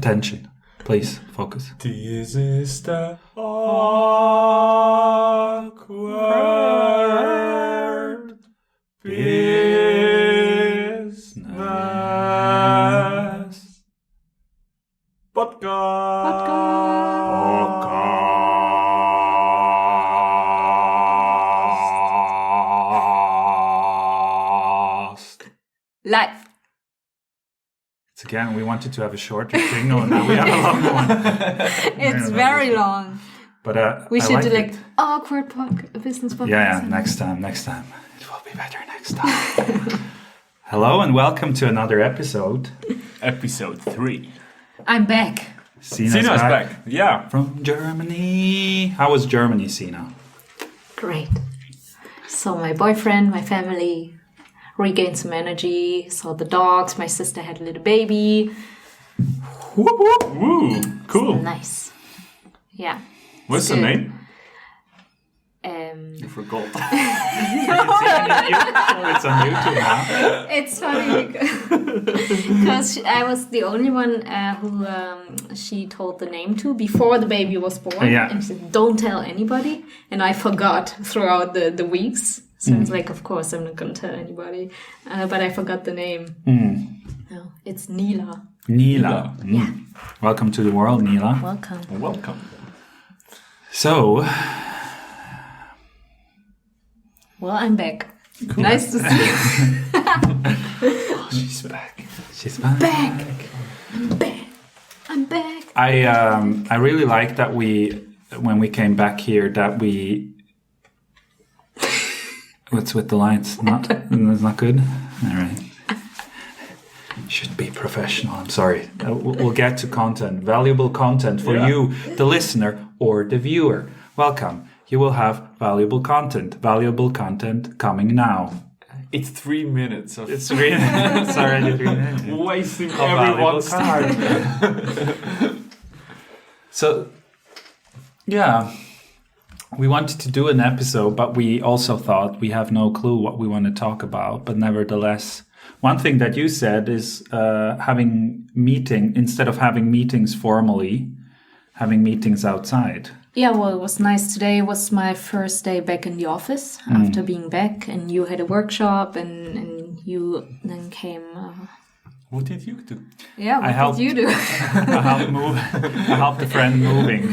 Attention. Please, focus. This is the awkward business podcast. Live. Again, we wanted to have a shorter signal, and now we have a longer one. It's very long. But we should do it. like awkward business podcast. Yeah, next time. It will be better next time. Hello and welcome to another episode. Episode 3. I'm back. Sina's back. Yeah. From Germany. How was Germany, Sina? Great. So my boyfriend, my family regained some energy, saw the dogs, my sister had a little baby. Woo, woo, woo. Cool. So nice. Yeah. What's the name? You forgot. It's on YouTube now. It's funny because I was the only one who she told the name to before the baby was born. Yeah. And she said, don't tell anybody. And I forgot throughout the weeks. So I was like, of course, I'm not going to tell anybody. But I forgot the name. No, it's Nila. Nila. Yeah. Welcome to the world, Nila. Welcome. So... Well, I'm back. Cool. Nice to see you. Oh, she's back. She's back. I'm back. I really like that when we came back here, that we... What's with the lights? It's not good? All right. Should be professional. I'm sorry. We'll get to content. Valuable content for you, the listener or the viewer. Welcome. You will have valuable content. Valuable content coming now. It's 3 minutes. It's already 3 minutes. Wasting everyone's time. So, yeah. We wanted to do an episode, but we also thought we have no clue what we want to talk about. But nevertheless, one thing that you said is instead of having meetings formally, having meetings outside. Yeah, well, it was nice. Today was my first day back in the office after being back, and you had a workshop, and you then came. What did you do? Yeah, what did you do? I helped a friend moving.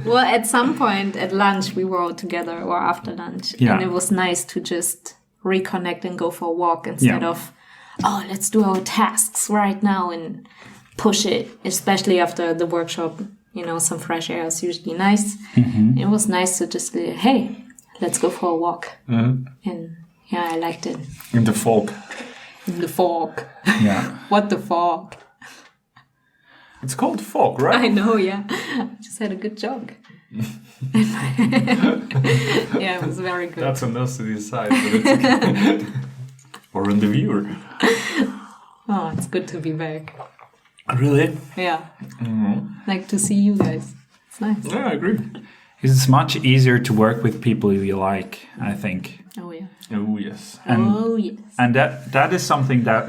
Well, at some point at lunch, we were all together, or after lunch, and it was nice to just reconnect and go for a walk instead of, let's do our tasks right now and push it, especially after the workshop. You know, some fresh air is usually nice. Mm-hmm. It was nice to just say, hey, let's go for a walk. Mm-hmm. And yeah, I liked it. In the fog. In the fog. Yeah. What the fog? It's called fog, right? I know, yeah. I just had a good joke. Yeah, it was very good. That's on us to decide. But it's okay. Or on the viewer. Oh, it's good to be back. Really? Yeah. Like to see you guys. It's nice. Yeah, I agree. It's much easier to work with people you like, I think. Oh, yeah. Oh, yes. And that is something that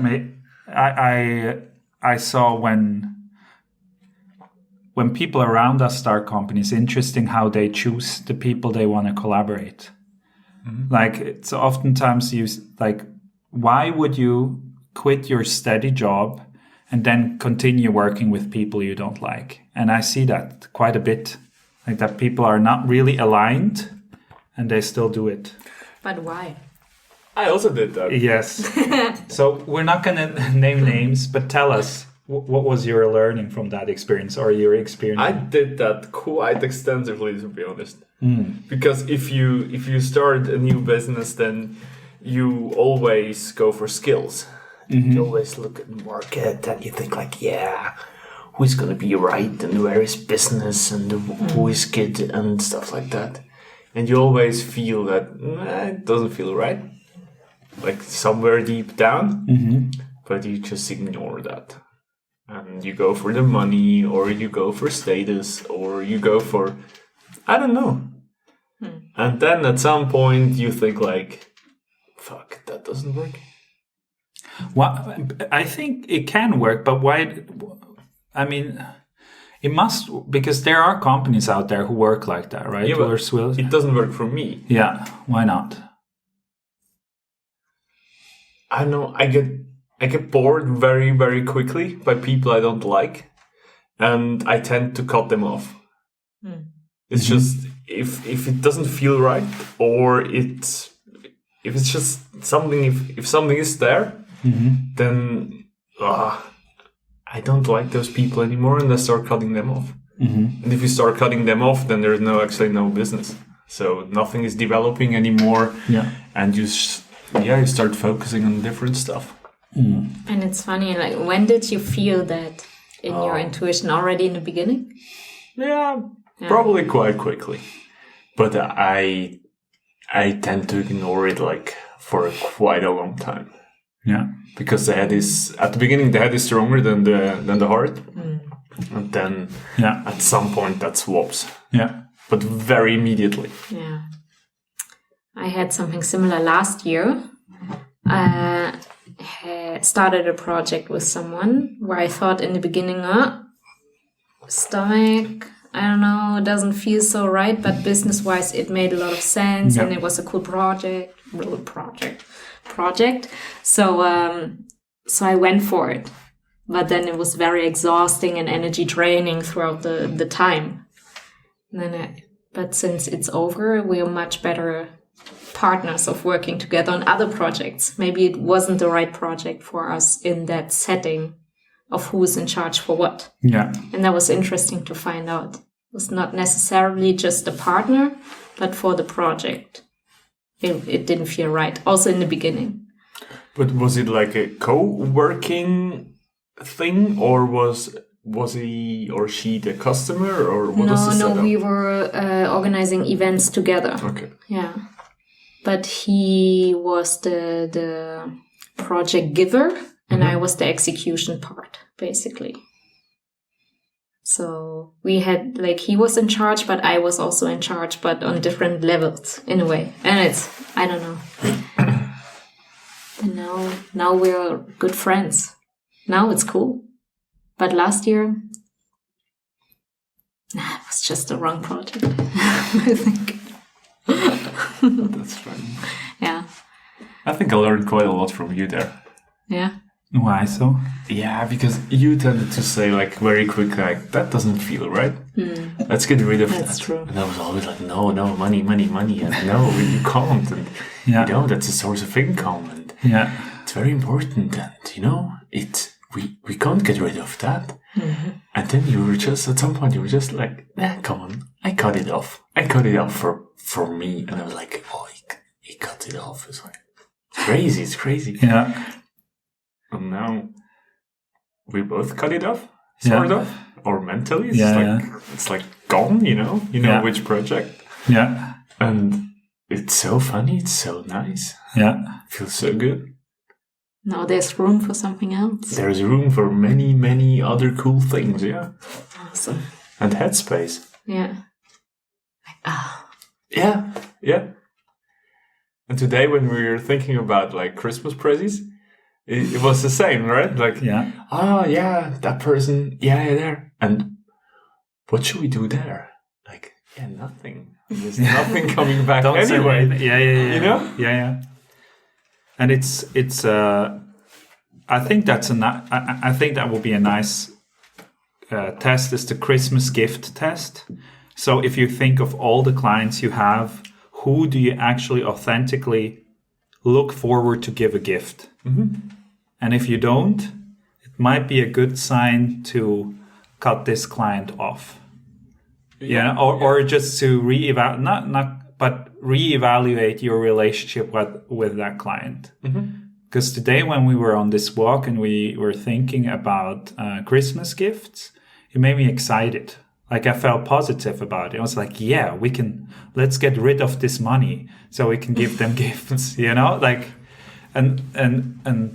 I saw when people around us start companies. Interesting how they choose the people they want to collaborate. Mm-hmm. Like, it's oftentimes why would you quit your steady job and then continue working with people you don't like? And I see that quite a bit. Like that people are not really aligned and they still do it. But why? I also did that. Yes. So we're not going to name names, but tell us, what was your learning from that experience or your experience? I did that quite extensively, to be honest. Because if you start a new business, then you always go for skills. Mm-hmm. You always look at the market and you think like, who's going to be right and where is business and who is good and stuff like that. And you always feel that it doesn't feel right. Like somewhere deep down, but you just ignore that. And you go for the money, or you go for status, or you go for, I don't know. And then at some point you think like, fuck, that doesn't work. Well, I think it can work, but why? I mean, it must, because there are companies out there who work like that, right? Yeah, but it doesn't work for me. Yeah, why not? I know I get bored very, very quickly by people I don't like, and I tend to cut them off. It's just if it doesn't feel right, or if it's just something, if something is there, then I don't like those people anymore, and I start cutting them off. And if you start cutting them off, then there's no business. So nothing is developing anymore. Yeah. And you start focusing on different stuff. And it's funny, like, when did you feel that in your intuition? Already in the beginning? Yeah, probably quite quickly. But I tend to ignore it like for quite a long time. Yeah. Because the head is, at the beginning, the head is stronger than the heart. And then at some point that swaps. Yeah. But very immediately. Yeah. I had something similar last year. I started a project with someone where I thought in the beginning, stomach, I don't know, doesn't feel so right, but business-wise it made a lot of sense, and it was a cool project. So I went for it. But then it was very exhausting and energy draining throughout the time. But since it's over, we are much better partners of working together on other projects. Maybe it wasn't the right project for us in that setting of who's in charge for what. Yeah. And that was interesting to find out. It was not necessarily just a partner, but for the project. It didn't feel right, also in the beginning. But was it like a co-working thing, or was he or she the customer, or what was the setup? No, we were organizing events together. Okay. Yeah. But he was the project giver, and I was the execution part, basically. So we had, like, he was in charge, but I was also in charge, but on different levels, in a way. And I don't know. And now we're good friends. Now it's cool. But last year, it was just the wrong project, I think. That's funny. Yeah. I think I learned quite a lot from you there. Yeah. Why so? Yeah, because you tended to say, like, very quickly, like, that doesn't feel right. Let's get rid of that. That's true. And I was always like, no, money. And no, you can't. And, that's a source of income. And it's very important. And, we can't get rid of that. And then you were just, at some point, you were just like, come on, I cut it off. I cut it off for me. And I was like, oh, he cut it off. It's like, it's crazy. Yeah. And now we both cut it off, sort of, or mentally. It's like gone, you know which project. Yeah. And it's so funny. It's so nice. Yeah. Feels so good. Now there's room for something else. There's room for many, many other cool things. Yeah. Awesome. And headspace. Yeah. Yeah. And today when we were thinking about, like, Christmas presents, it was the same, right? Like, that person, there. And what should we do there? Like, nothing. There's nothing coming back anyway. Yeah. You know? Yeah. And it's. I think I think that will be a nice test. Is the Christmas gift test. So if you think of all the clients you have, who do you actually authentically look forward to give a gift? And if you don't, it might be a good sign to cut this client off. Or just to reevaluate your relationship with that client. Because today when we were on this walk and we were thinking about Christmas gifts, it made me excited. Like, I felt positive about it. I was like, let's get rid of this money so we can give them gifts, like, and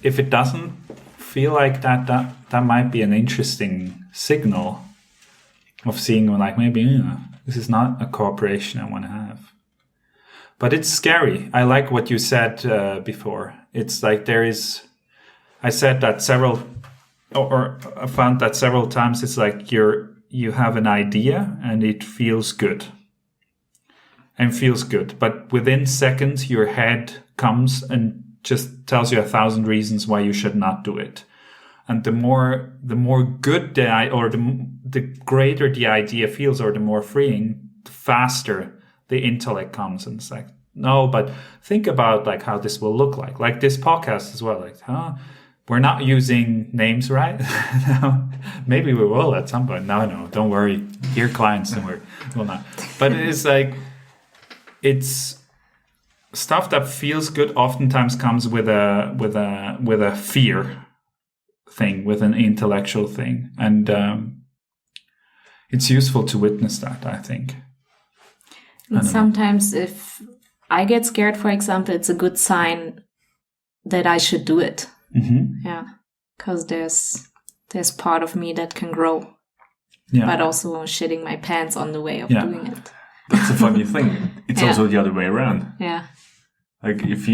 if it doesn't feel like that might be an interesting signal of seeing, like, maybe this is not a cooperation I want to have. But it's scary. I like what you said before. It's like I said that several or I found that several times. It's like you have an idea and it feels good. But within seconds, your head comes and just tells you 1,000 reasons why you should not do it. And the more good the greater the idea feels, or the more freeing, the faster the intellect comes. And it's like, no, but think about like how this will look like this podcast as well. Like, we're not using names, right? No, maybe we will at some point. No, don't worry. Dear clients, don't worry. We'll not. But it's like, it's stuff that feels good oftentimes comes with a fear thing, with an intellectual thing. And it's useful to witness that, I think. And sometimes if I get scared, for example, it's a good sign that I should do it. Mm-hmm. Yeah, because there's part of me that can grow, but also shitting my pants on the way of doing it. That's a funny thing. It's also the other way around. Yeah. Like if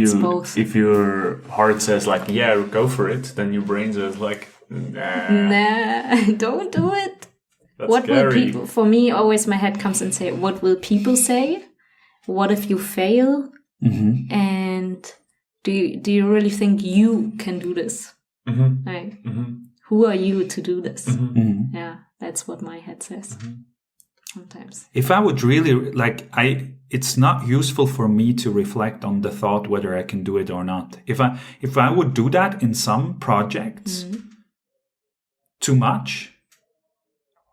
your heart says like, yeah, go for it, then your brain says like, nah, don't do it. That's what scary. Will people? For me, always my head comes and say, what will people say? What if you fail? Mm-hmm. And do you really think you can do this? Mm-hmm. Like, who are you to do this? Mm-hmm. Yeah, that's what my head says. Mm-hmm. Sometimes. If I would really it's not useful for me to reflect on the thought whether I can do it or not. If I would do that in some projects too much,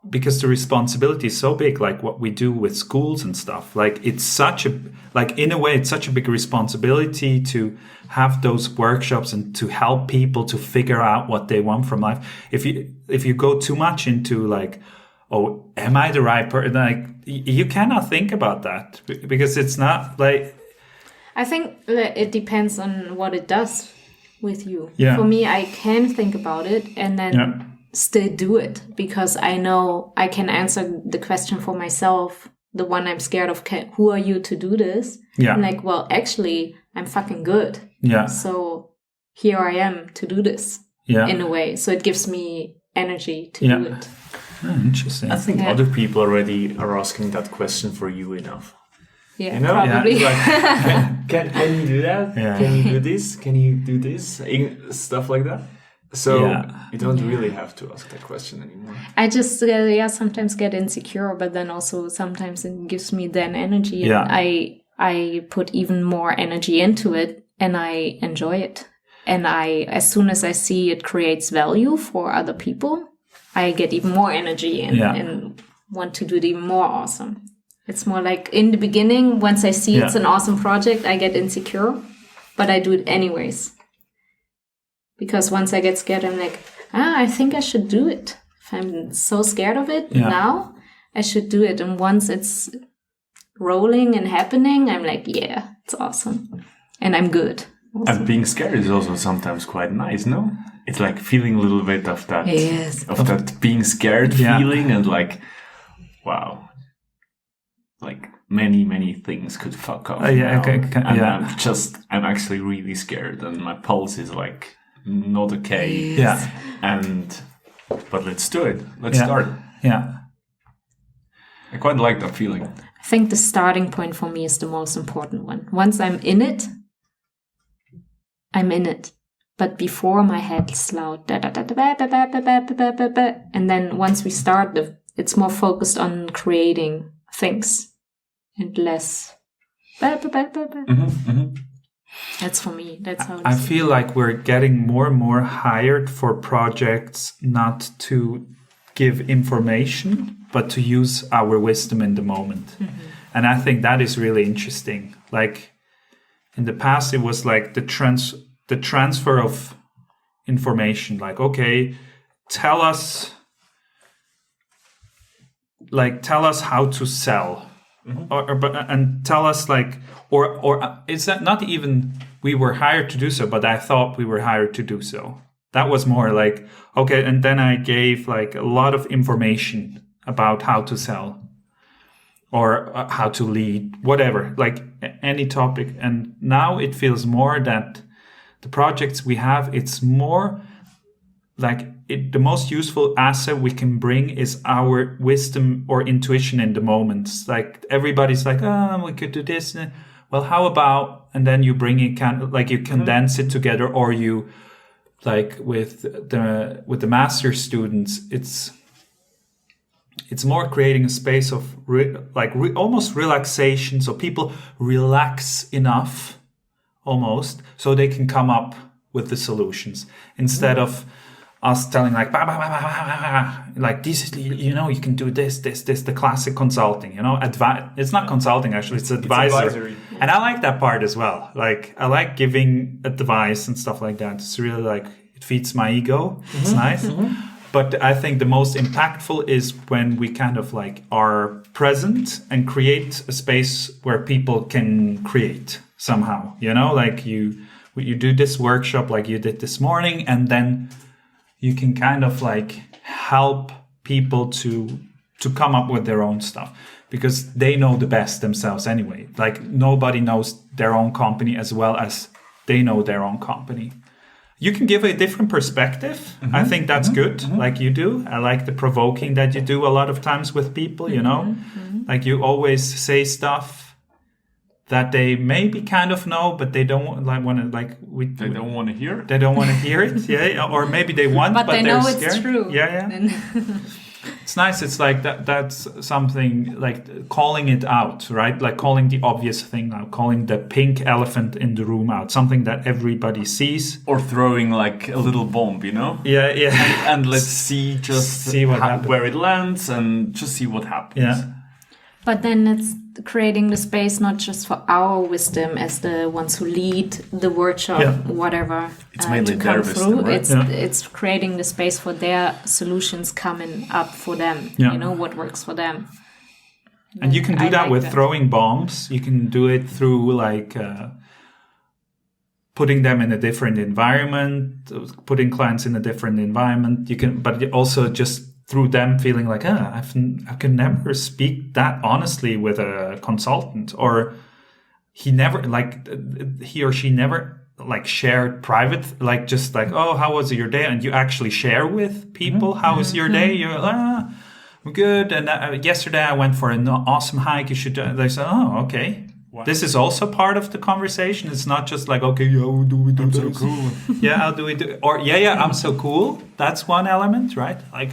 because the responsibility is so big, like what we do with schools and stuff, like it's such a big responsibility to have those workshops and to help people to figure out what they want from life. If you go too much into like, oh, am I the right person? Like, you cannot think about that because it's not like... I think it depends on what it does with you. Yeah. For me, I can think about it and then still do it because I know I can answer the question for myself, the one I'm scared of. Who are you to do this? Yeah. I'm like, well, actually, I'm fucking good. Yeah. So here I am to do this in a way. So it gives me energy to do it. Oh, interesting. I think other people already are asking that question for you enough. Yeah, you know? probably. Yeah, like, can you do that? Yeah. Can you do this? Can you do this? Stuff like that. So you don't really have to ask that question anymore. I just sometimes get insecure, but then also sometimes it gives me then energy, and I put even more energy into it, and I enjoy it. And as soon as I see it creates value for other people, I get even more energy and want to do it even more awesome. It's more like in the beginning, once I see it's an awesome project, I get insecure, but I do it anyways. Because once I get scared, I'm like, I think I should do it. If I'm so scared of it now, I should do it. And once it's rolling and happening, I'm like, yeah, it's awesome. And I'm good. Also. And being scared is also sometimes quite nice, no? It's like feeling a little bit of that, of that being scared feeling, and like, wow, like many things could fuck off. I'm actually really scared, and my pulse is like not okay. Yes. But let's do it. Let's start. Yeah. I quite like that feeling. I think the starting point for me is the most important one. Once I'm in it, I'm in it. But before, my head's loud. And then once we start, it's more focused on creating things and less. That's for me. That's how I feel like we're getting more and more hired for projects not to give information, but to use our wisdom in the moment. Mm-hmm. And I think that is really interesting. Like in the past, it was like the transfer of information. Like, okay, tell us how to sell. Mm-hmm. And tell us like, or is that not even we were hired to do so, but I thought we were hired to do so. That was more like, okay, and then I gave like a lot of information about how to sell or how to lead, whatever, like any topic. And now it feels more that the projects we have, it's more like the most useful asset we can bring is our wisdom or intuition in the moments. Like everybody's like, we could do this. Well, how about, and then you bring it like you condense it together, or you like with the master students, it's more creating a space of almost relaxation. So people relax enough almost so they can come up with the solutions instead of us telling like, bah, bah, bah, bah, bah, bah, like this, you can do this, the classic consulting, it's not consulting actually, it's advisory. And I like that part as well. Like I like giving advice and stuff like that. It's really like, it feeds my ego. It's nice. But I think the most impactful is when we kind of like are present and create a space where people can create somehow, like you do this workshop like you did this morning, and then you can kind of like help people to come up with their own stuff because they know the best themselves anyway. Like nobody knows their own company as well as they know their own company. You can give a different perspective. I think that's good, like you do. I like the provoking that you do a lot of times with people, like you always say stuff that they maybe kind of know, but they don't want to hear. They don't want to hear it, yeah. Or maybe they want, but they they're know scared. It's true. Yeah. It's nice. It's like that's something like calling it out, right? Like calling the obvious thing out, calling the pink elephant in the room out, something that everybody sees. Or throwing like a little bomb, Yeah. And let's see where it lands and just see what happens. Yeah. But then it's creating the space not just for our wisdom as the ones who lead the workshop, whatever, it's mainly to come their through. Wisdom, right? It's creating the space for their solutions coming up for them. What works for them. And you can do that with throwing bombs. You can do it through like putting them in a different environment, putting clients in a different environment. You can, but also just through them feeling like, I can never speak that honestly with a consultant, or he or she never like shared private, like just like, oh, how was your day? And you actually share with people, how was your day? You're I'm good. And yesterday I went for an awesome hike. You should, they say, oh, okay. Wow. This is also part of the conversation. It's not just like, okay, yeah, do we do I'm this? so cool. Yeah, how do we do? Or I'm so cool. That's one element, right? Like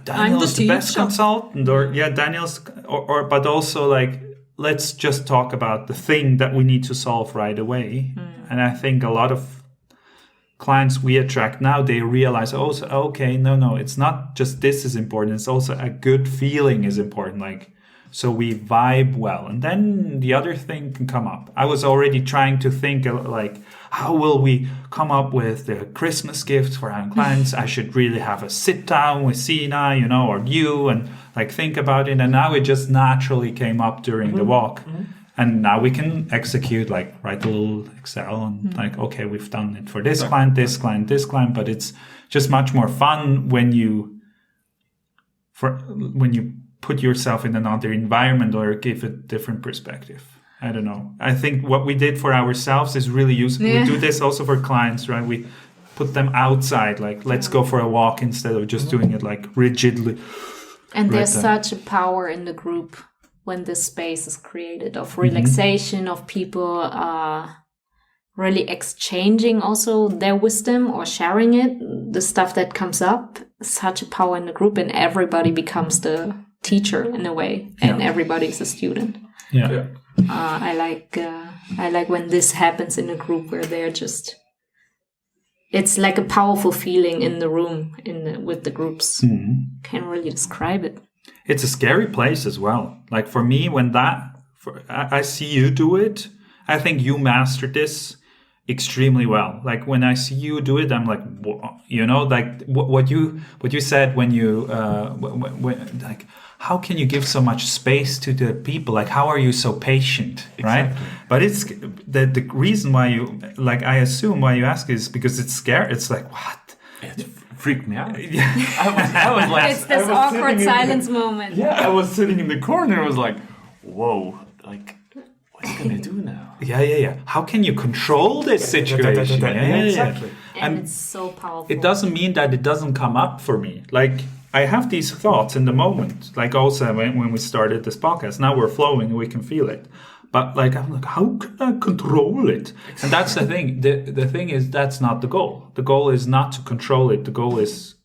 Daniel's the best consultant, or Daniel's, but also like, let's just talk about the thing that we need to solve right away. And I think a lot of clients we attract now, they realize, okay, no, it's not just this is important. It's also a good feeling is important. Like, so we vibe well, and then the other thing can come up. I was already trying to think like, how will we come up with the Christmas gifts for our clients? I should really have a sit down with Sina, or you, and like think about it. And now it just naturally came up during the walk. And now we can execute, like write a little Excel and like, okay, we've done it for this client, this client, this client. But it's just much more fun when you put yourself in another environment or give a different perspective. I don't know. I think what we did for ourselves is really useful. Yeah. We do this also for clients, right? We put them outside, like, let's go for a walk instead of just doing it like rigidly. And there's such a power in the group when this space is created of relaxation, of people really exchanging also their wisdom or sharing it, the stuff that comes up, such a power in the group, and everybody becomes the teacher in a way, and everybody's a student. I like when this happens in a group where they're just, it's like a powerful feeling in the room with the groups. Can't really describe it. It's a scary place as well. Like for me, when I see you do it, I think you mastered this extremely well. Like when I see you do it, I'm like, like what you said when you when like, how can you give so much space to the people? Like, how are you so patient, right? Exactly. But it's the reason why you, like, I assume why you ask is because it's scary. It's like, what? It freaked me out. I was like, it's this awkward silence moment. Yeah, I was sitting in the corner. I was like, whoa, like, what are you gonna do now? Yeah. How can you control this situation? Exactly. And it's so powerful. It doesn't mean that it doesn't come up for me. Like, I have these thoughts in the moment. Like also when we started this podcast, now we're flowing and we can feel it. But like, I'm like, how can I control it? And that's the thing. The thing is, that's not the goal. The goal is not to control it. The goal is,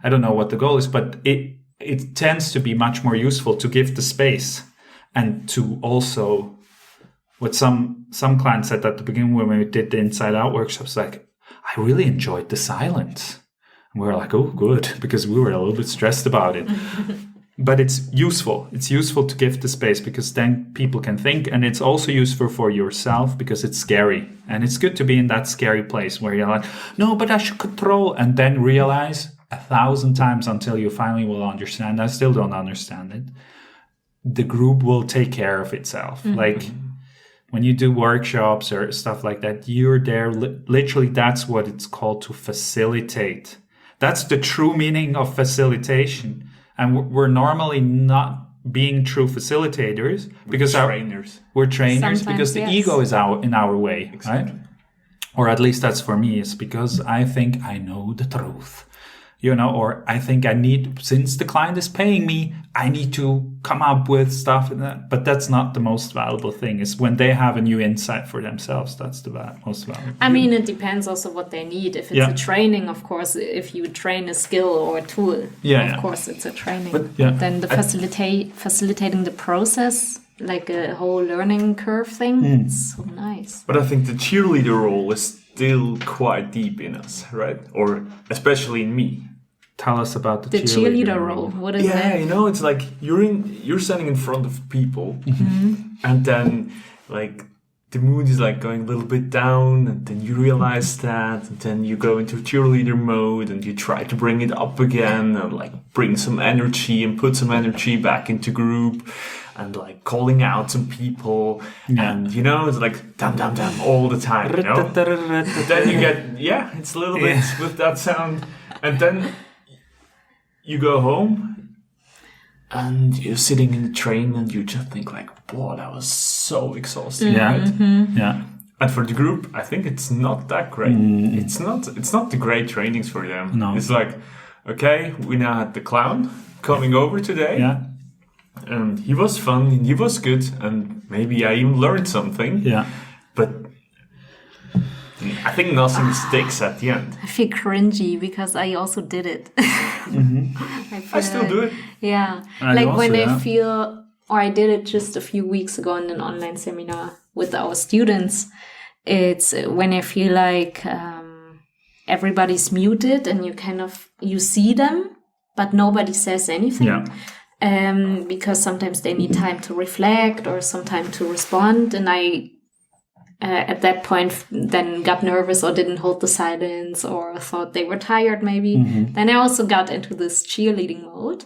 I don't know what the goal is, but it tends to be much more useful to give the space and to also, what some clients said at the beginning when we did the Inside Out workshops, like, I really enjoyed the silence. And we were like, oh, good, because we were a little bit stressed about it. But it's useful. It's useful to give the space because then people can think. And it's also useful for yourself because it's scary. And it's good to be in that scary place where you're like, no, but I should control. And then realize 1,000 times until you finally will understand. I still don't understand it. The group will take care of itself. Like when you do workshops or stuff like that, you're there. Literally, that's what it's called, to facilitate. That's the true meaning of facilitation. And we're normally not being true facilitators because we're trainers Sometimes, because the ego is in our way, exactly. Right? Or at least that's for me. It's because I think I know the truth, or I think since the client is paying me, I need to come up with stuff. But that's not the most valuable thing. It's when they have a new insight for themselves. That's the most valuable. I mean, it depends also what they need. If it's a training, of course, if you train a skill or a tool, of course it's a training. But then the facilitating the process, like a whole learning curve thing, it's so nice. But I think the cheerleader role is still quite deep in us, right? Or especially in me. Tell us about the cheerleader role. What is that? Yeah, it's like you're standing in front of people, and then like the mood is like going a little bit down, and then you realize that, and then you go into cheerleader mode, and you try to bring it up again, and like bring some energy and put some energy back into group, and like calling out some people, and it's like dam dam dam all the time. Then you get it's a little bit with that sound, and then you go home and you're sitting in the train and you just think like, "Boy, that was so exhausting." Right? Yeah. And for the group, I think it's not that great. It's not the great trainings for them. No. It's like, okay, we now had the clown coming over today. Yeah. And he was fun and he was good and maybe I even learned something. Yeah. But I think nothing sticks at the end. I feel cringy because I also did it. I still do it. Yeah. I feel, or I did it just a few weeks ago in an online seminar with our students. It's when I feel like everybody's muted and you see them, but nobody says anything. Yeah. Because sometimes they need time to reflect or some time to respond. And I, at that point, then got nervous or didn't hold the silence or thought they were tired maybe. Then I also got into this cheerleading mode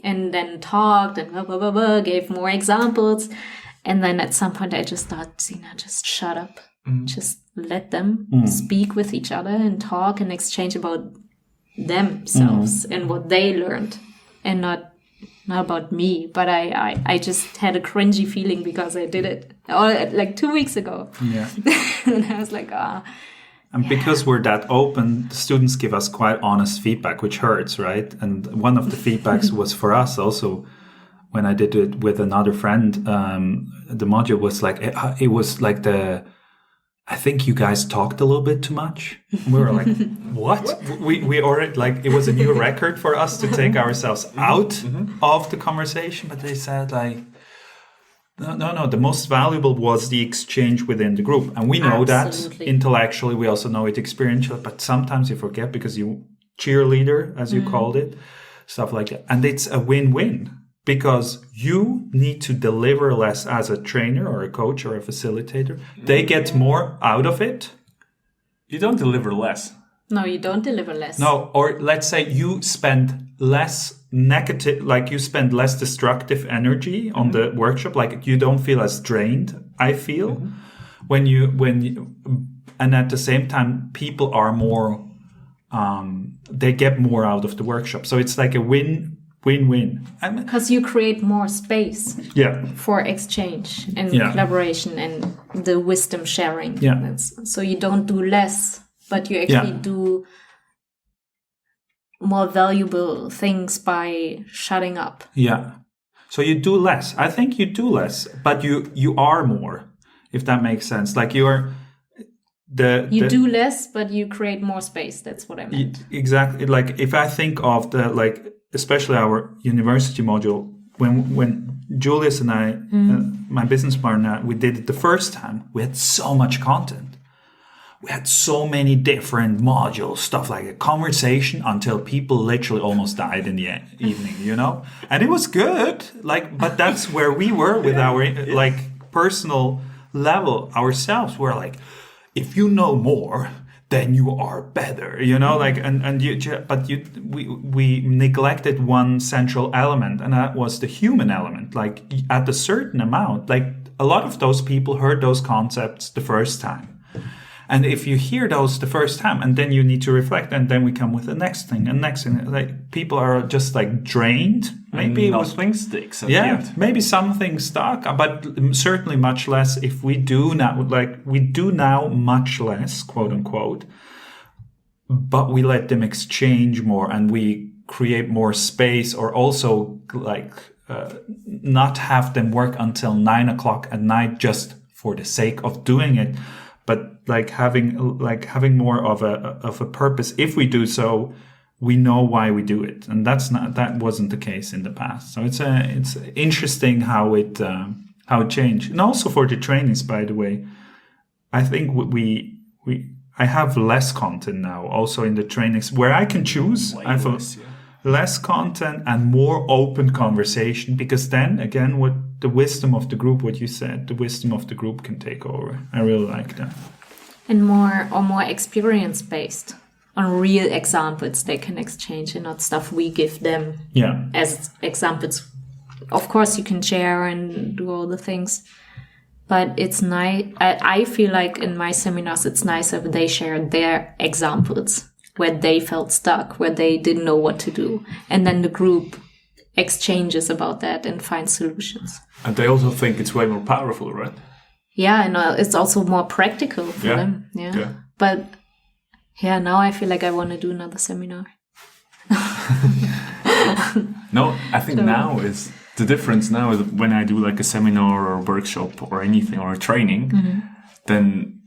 and then talked and gave more examples. And then at some point I just thought, Sina, just shut up. Just let them speak with each other and talk and exchange about themselves and what they learned and not about me, but I just had a cringy feeling because I did it like 2 weeks ago. Yeah. And I was like, And because we're that open, the students give us quite honest feedback, which hurts, right? And one of the feedbacks was for us also, when I did it with another friend, the module was like, it was like I think you guys talked a little bit too much. We were like, what? We already, like, it was a new record for us to take ourselves out of the conversation. But they said, like, no, the most valuable was the exchange within the group. And we know that intellectually, we also know it experientially, but sometimes you forget because you cheerleader, as you called it, stuff like that. And it's a win-win. Because you need to deliver less as a trainer or a coach or a facilitator. They get more out of it. You don't deliver less. No, you don't deliver less. No, or let's say you spend less negative, like you spend less destructive energy on the workshop. Like you don't feel as drained, I feel. When you, and at the same time, people are more, they get more out of the workshop. So it's like a win-win. Because you create more space for exchange and collaboration and the wisdom sharing. Yeah. So you don't do less but you actually do more valuable things by shutting up. Yeah. So you do less. I think you do less, but you are more, if that makes sense. Like you do less, but you create more space. That's what I meant. Exactly. Like if I think of especially our university module, when Julius and I, my business partner, we did it the first time, we had so much content. We had so many different modules, stuff like a conversation until people literally almost died in the evening, and it was good. But that's where we were with our personal level ourselves. We're like, if you know more, then you are better, we neglected one central element, and that was the human element. Like at a certain amount, like a lot of those people heard those concepts the first time. And if you hear those the first time, and then you need to reflect, and then we come with the next thing, and next thing, like people are just like drained. Maybe nothing sticks at the end. Maybe something stuck, but certainly much less. If we do now much less, quote unquote, but we let them exchange more, and we create more space, or also not have them work until 9 o'clock at night just for the sake of doing it. But having more of a purpose. If we do so, we know why we do it, and that wasn't the case in the past. So it's interesting how it changed, and also for the trainings. By the way, I think I have less content now, also in the trainings where I can choose. I have less content and more open conversation, because then again, what the wisdom of the group, what you said, the wisdom of the group can take over. I really like that. And more experience based on real examples they can exchange, and not stuff we give them as examples. Of course you can share and do all the things, but it's nice. I feel like in my seminars it's nice if they share their examples where they felt stuck, where they didn't know what to do, and then the group exchanges about that and finds solutions. And they also think it's way more powerful, right? Yeah, and it's also more practical for them. Yeah. But now I feel like I want to do another seminar. No, I think now is the difference. Now is when I do like a seminar or a workshop or anything or a training, then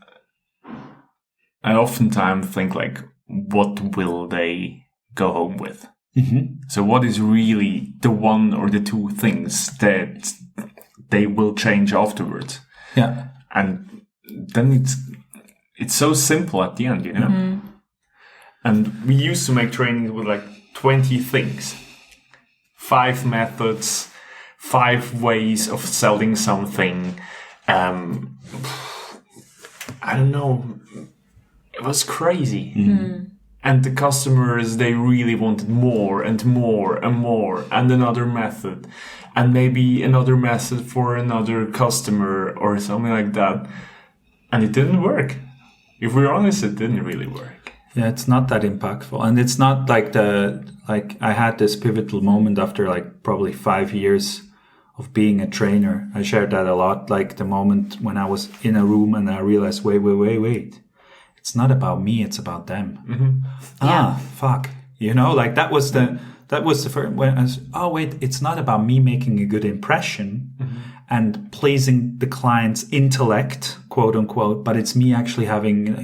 I oftentimes think like, what will they go home with? So what is really the one or the two things that they will change afterwards? Yeah. And then it's so simple at the end, And we used to make trainings with like 20 things, 5 methods, 5 ways of selling something. I don't know. It was crazy. And the customers, they really wanted more and more and more, and another method, and maybe another method for another customer or something like that. And it didn't work. If we're honest, it didn't really work. Yeah, it's not that impactful. And it's not like I had this pivotal moment after like probably 5 years of being a trainer. I shared that a lot, like the moment when I was in a room and I realized, wait. It's not about me, it's about them. Fuck. Like that was the first, when I was, it's not about me making a good impression and pleasing the client's intellect, quote unquote, but it's me actually having,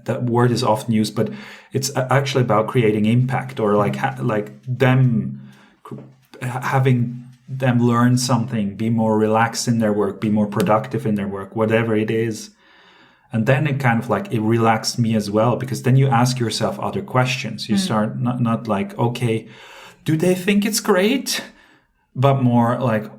that word is often used, but it's actually about creating impact, or having them learn something, be more relaxed in their work, be more productive in their work, whatever it is. And then it kind of it relaxed me as well, because then you ask yourself other questions. You start not like, okay, do they think it's great? But more like,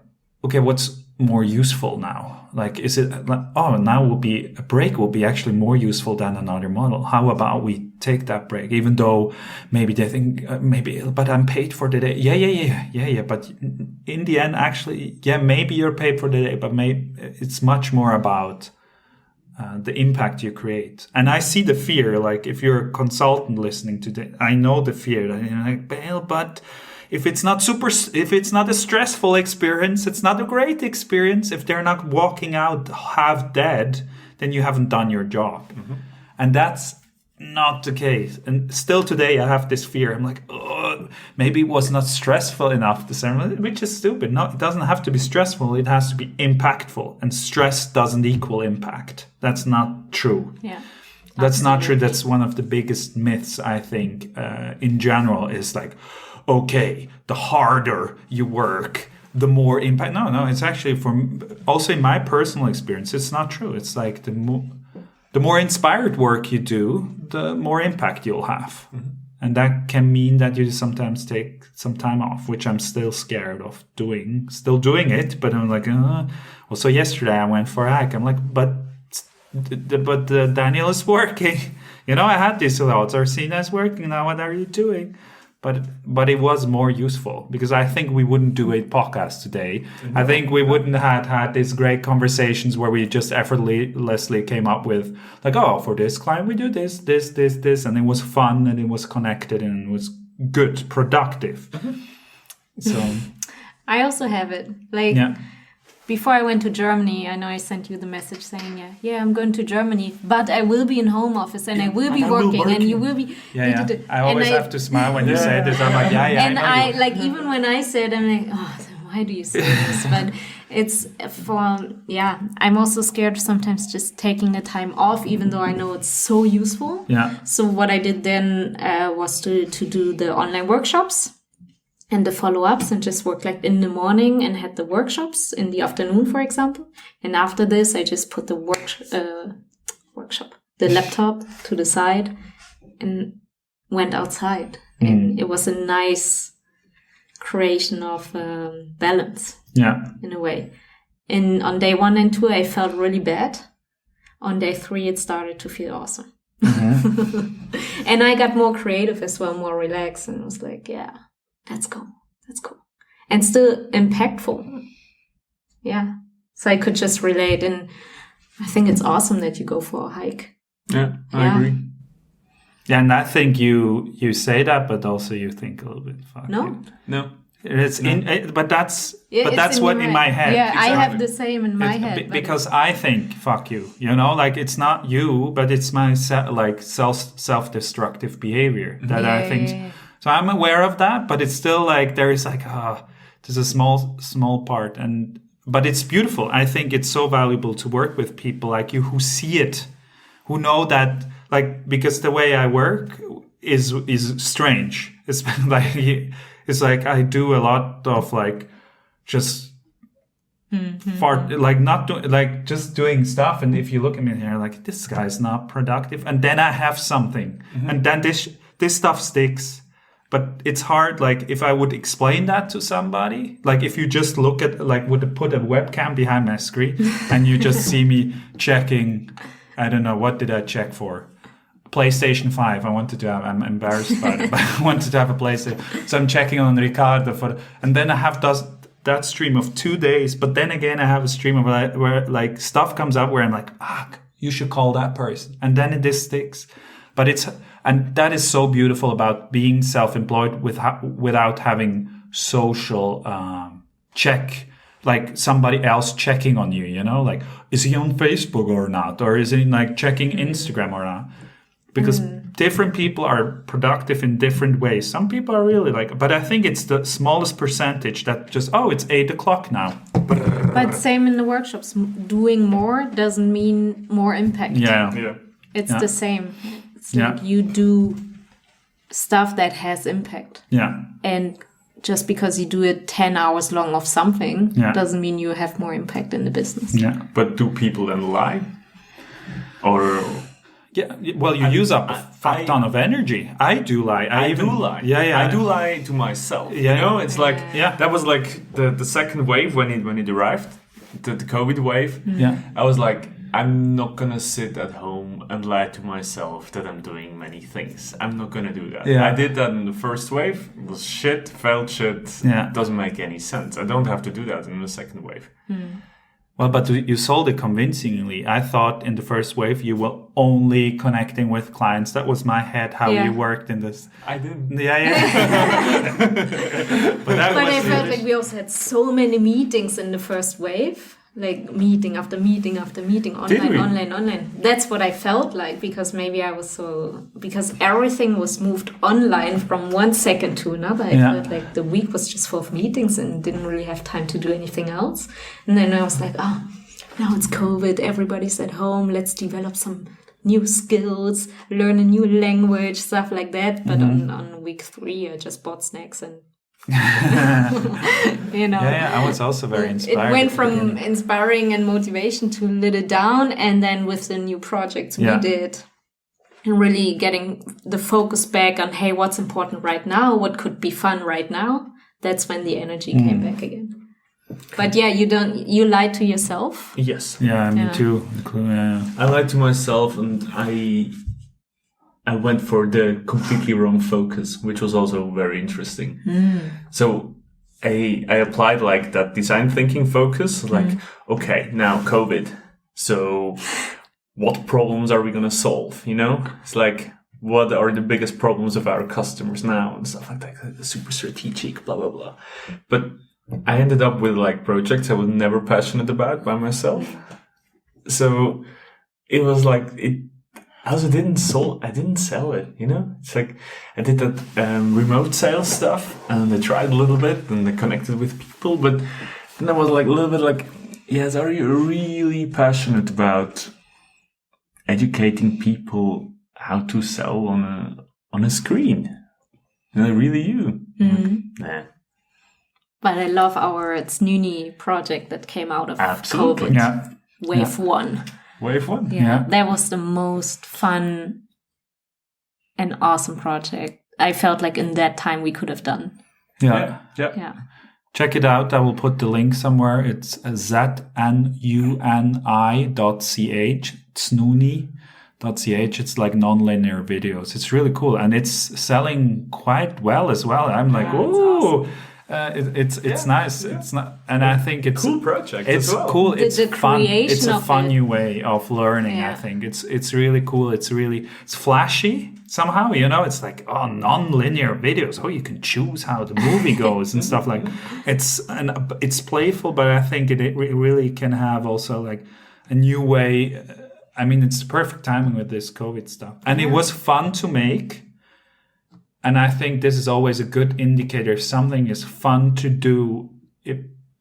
okay, what's more useful now? Like, is it now a break will be actually more useful than another model. How about we take that break? Even though maybe they think, but I'm paid for the day. Yeah. But in the end, actually, maybe you're paid for the day, but maybe it's much more about the impact you create. And I see the fear, like if you're a consultant listening to this, I know the fear that you're like, but if it's not a stressful experience, it's not a great experience. If they're not walking out half dead, then you haven't done your job. And that's not the case. And still today I have this fear. I'm like, oh, maybe it was not stressful enough, the ceremony, which is stupid. No, it doesn't have to be stressful. It has to be impactful. And stress doesn't equal impact. That's not true. Yeah. That's not true. That's one of the biggest myths, I think, in general, is like, okay, the harder you work, the more impact. No, it's actually, also in my personal experience, it's not true. It's like the more inspired work you do, the more impact you'll have. Mm-hmm. And that can mean that you sometimes take some time off, which I'm still scared of doing. Still doing it, but I'm like, Also yesterday I went for a hike. I'm like, but Daniel is working. I had these thoughts. Arsina is working now. What are you doing? But it was more useful because I think we wouldn't do a podcast today. Mm-hmm. I think we wouldn't have had these great conversations where we just effortlessly came up with like, oh, for this client we do this, and it was fun and it was connected and it was good, productive. Mm-hmm. So I also have it. Before I went to Germany, I know I sent you the message saying, I'm going to Germany, but I will be in home office and I will be working and you will be... Yeah. I always have to smile when you say this. I'm like, And I even when I said, I'm like, why do you say this? But it's I'm also scared sometimes just taking the time off, even though I know it's so useful. Yeah. So what I did then was to do the online workshops and the follow-ups and just work like in the morning and had the workshops in the afternoon, for example. And after this, I just put the the laptop to the side and went outside. Mm. And it was a nice creation of balance in a way. And on day 1 and 2, I felt really bad. On day 3, it started to feel awesome. Mm-hmm. And I got more creative as well, more relaxed. And I was like, that's cool. And still impactful. Yeah. So I could just relate. And I think it's awesome that you go for a hike. Yeah, I agree. Yeah, and I think you say that, but also you think a little bit, fuck No. But that's what in my head. Yeah, exactly. I have the same in my head. Because I think, fuck you. Like it's not you, but it's my self-destructive behavior that I think... Yeah. So I'm aware of that, but it's still like there is like there's a small part, but it's beautiful. I think it's so valuable to work with people like you who see it, who know that because the way I work is strange. It's like I do a lot of just not doing just doing stuff, and if you look at me here like this guy's not productive, and then I have something, and then this stuff sticks. But it's hard, if I would explain that to somebody, if you just look at, would put a webcam behind my screen and you just see me checking, I don't know, what did I check for? PlayStation 5. I'm embarrassed about it, but I wanted to have a PlayStation. So I'm checking on Ricardo and then I have that stream of 2 days, but then again, I have a stream of where stuff comes up where I'm like, you should call that person. And then this sticks. And that is so beautiful about being self-employed without having social check, somebody else checking on you, is he on Facebook or not? Or is he checking Instagram or not? Because different people are productive in different ways. Some people are really but I think it's the smallest percentage that just, it's 8:00 now. But same in the workshops. Doing more doesn't mean more impact. Yeah. It's the same. It's you do stuff that has impact. Yeah. And just because you do it 10 hours long of something doesn't mean you have more impact in the business. Yeah. But do people then lie? Or... Yeah, well, you use up a fuck ton of energy. I do lie. I do lie. Yeah. I do lie to myself. Yeah. It's that was the second wave when it arrived, the COVID wave. Yeah. I was like, I'm not gonna sit at home and lie to myself that I'm doing many things. I'm not gonna do that. Yeah. I did that in the first wave. It was shit, felt shit. Yeah. Doesn't make any sense. I don't have to do that in the second wave. Well, but you sold it convincingly. I thought in the first wave you were only connecting with clients. That was my head, how you worked in this. I didn't. Yeah. But I felt like we also had so many meetings in the first wave. like meeting after meeting after meeting, online. That's what I felt like, because maybe because everything was moved online from one second to another. I felt like the week was just full of meetings and didn't really have time to do anything else. And then I was like, now it's COVID, everybody's at home, let's develop some new skills, learn a new language, stuff like that. But on week 3, I just bought snacks and I was also very inspired. It went from inspiring and motivation to let it down, and then with the new projects we did, and really getting the focus back on, hey, what's important right now, what could be fun right now, that's when the energy came back again. But you lied to yourself. Yes. Yeah, me too. I lied to myself, and I went for the completely wrong focus, which was also very interesting. So I applied like that design thinking focus, like, okay, now COVID. So what problems are we going to solve? You know, it's like, what are the biggest problems of our customers now and stuff like that. Super strategic, blah, blah, blah. But I ended up with like projects I was never passionate about by myself. So it was like, I also didn't sell it, you know? It's like, I did that remote sales stuff, and I tried a little bit, and I connected with people, but then I was like, a little bit like, yes, are you really passionate about educating people how to sell on a screen? And I really you? Like, nah. But I love our Snuni project that came out of Absolutely. COVID. Yeah. Wave 1. Wave 1. Yeah, that was the most fun and awesome project I felt like in that time we could have done. Yeah. Check it out. I will put the link somewhere. It's znuni.ch, snuni.ch. It's like non-linear videos. It's really cool, and it's selling quite well as well. I'm like, ooh. Awesome. It's nice. It's not, and I think it's cool project. It's as well. cool. It's the fun. It's a fun it. new way of learning. Yeah. I think it's really cool. It's flashy somehow. You know, it's like non-linear videos. Oh, you can choose how the movie goes and stuff like. It's playful, but I think it really can have also like a new way. I mean, it's the perfect timing with this COVID stuff, and it was fun to make. And I think this is always a good indicator. If something is fun to do,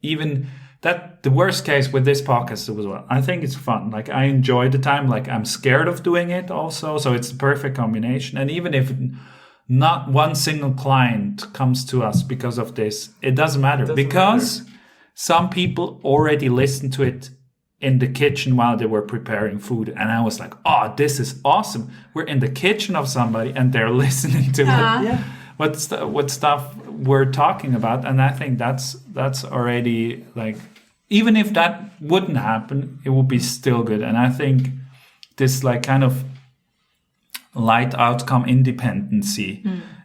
even that the worst case with this podcast as well. I think it's fun. Like, I enjoy the time. Like, I'm scared of doing it also. So it's the perfect combination. And even if not one single client comes to us because of this, it doesn't matter. Because some people already listened to it in the kitchen while they were preparing food, and I was like, oh, this is awesome. We're in the kitchen of somebody and they're listening to what stuff we're talking about. And I think that's already like, even if that wouldn't happen, it would be still good. And I think this like kind of light outcome independency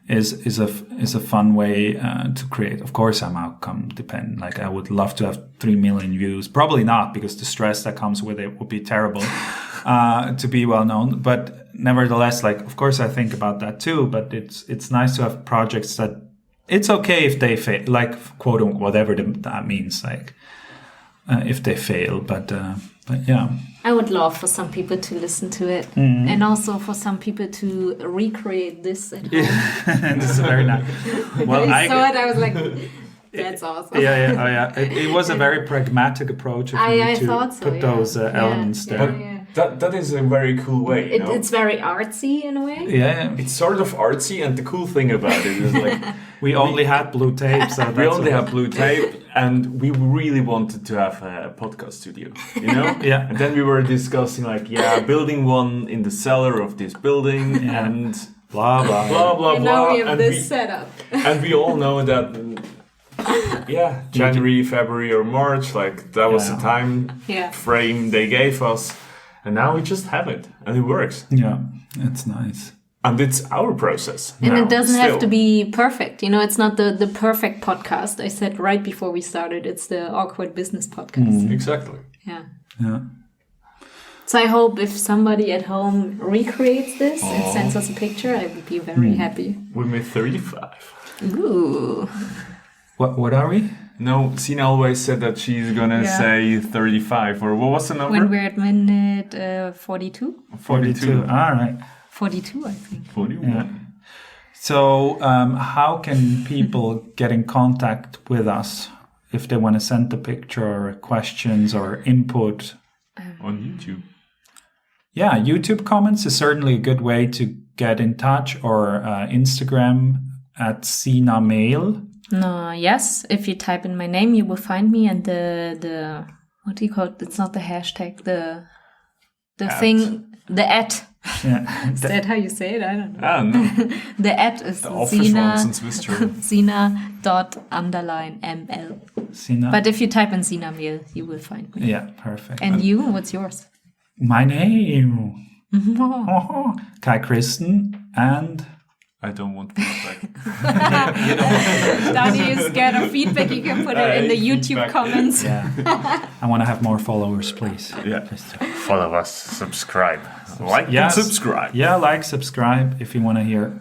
is a fun way to create. Of course, I'm outcome dependent. Like, I would love to have 3 million views. Probably not, because the stress that comes with it would be terrible to be well known. But nevertheless, like, of course, I think about that too. But it's nice to have projects that it's okay if they fail, like, quote unquote, whatever that means, like if they fail. But yeah. I would love for some people to listen to it, and also for some people to recreate this at home. Yeah. This is very nice. Well, I saw it. I was like, that's awesome. Yeah. It was a very pragmatic approach of me to put those elements there. Yeah. That is a very cool way. You know? It's very artsy in a way. Yeah. It's sort of artsy, and the cool thing about it is like we only had blue tape, so we only have blue tape, and we really wanted to have a podcast studio, you know? Yeah. And then we were discussing like, building one in the cellar of this building, and blah blah blah blah and blah. now we have this setup. And we all know that. January, February, or March, like that was the time frame they gave us. And now we just have it, and it works. Yeah, it's nice. And it's our process. And now, it doesn't have to be perfect. You know, it's not the perfect podcast. I said right before we started, it's the awkward business podcast. Exactly. Yeah. So I hope if somebody at home recreates this and sends us a picture, I would be very happy. We made 35. Ooh. What are we? No, Sina always said that she's gonna say 35, or what was the number? When we're at minute 42? 42. All right. 42, I think. 41. Yeah. So, how can people get in contact with us if they want to send the picture or questions or input? On YouTube. Yeah, YouTube comments is certainly a good way to get in touch, or Instagram at Sina Mail. No, yes. If you type in my name, you will find me, and the what do you call it? It's not the hashtag. The thing. The at. Yeah. Is that how you say it? I don't know. Ah, no. The at is The office ones in Swiss German. Sina._ML. Sina. But if you type in Sina Mail, you will find me. Yeah, perfect. And you? What's yours? My name. Kai Christen, and I don't want feedback. Danny is scared of feedback. You can put it in the YouTube feedback. comments. yeah, I want to have more followers, please. Yeah. Please do. Follow us, subscribe. Like Yes. and subscribe. Yeah, like, subscribe if you want to hear.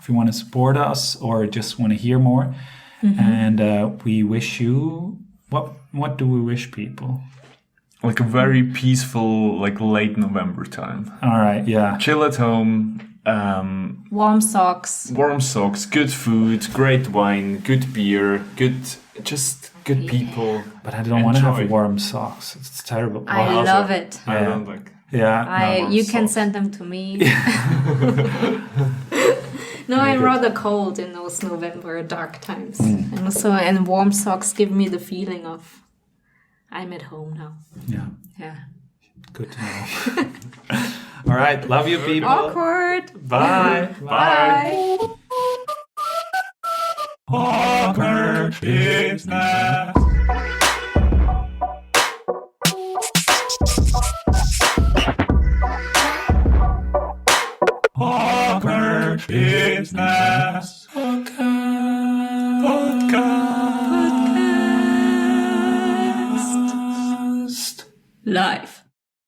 If you want to support us or just want to hear more. And we wish you what do we wish people? Like a very peaceful, like late November time. All right, yeah. Chill at home. Warm socks. Warm socks, good food, great wine, good beer, good people. But I don't want to have Enjoy. warm socks. It's terrible. I love it. I don't like. Yeah. You can socks. send them to me. No, I'm rather cold in those November dark times. And warm socks give me the feeling of I'm at home now. Yeah. Yeah. Good to know. All right. Love you, people. Awkward. Bye. Bye. Awkward business. Awkward business. Podcast. Live.